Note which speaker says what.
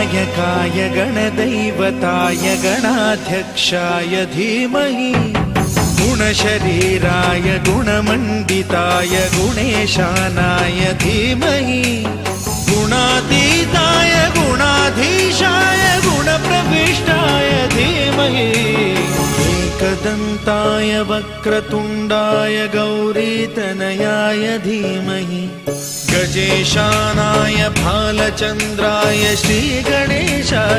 Speaker 1: गणनायकाय गणदैवताय गणाध्यक्षाय धीमहि गुणशरीराय गुणमण्डिताय गुणेशानाय धीमहि गुणातीताय गुणाधीशाय गुणप्रविष्टाय धीमहि एकदन्ताय वक्रतुण्डाय गौरीतनयाय धीमहि गजेशानाय भालचन्द्राय श्रीगणेशाय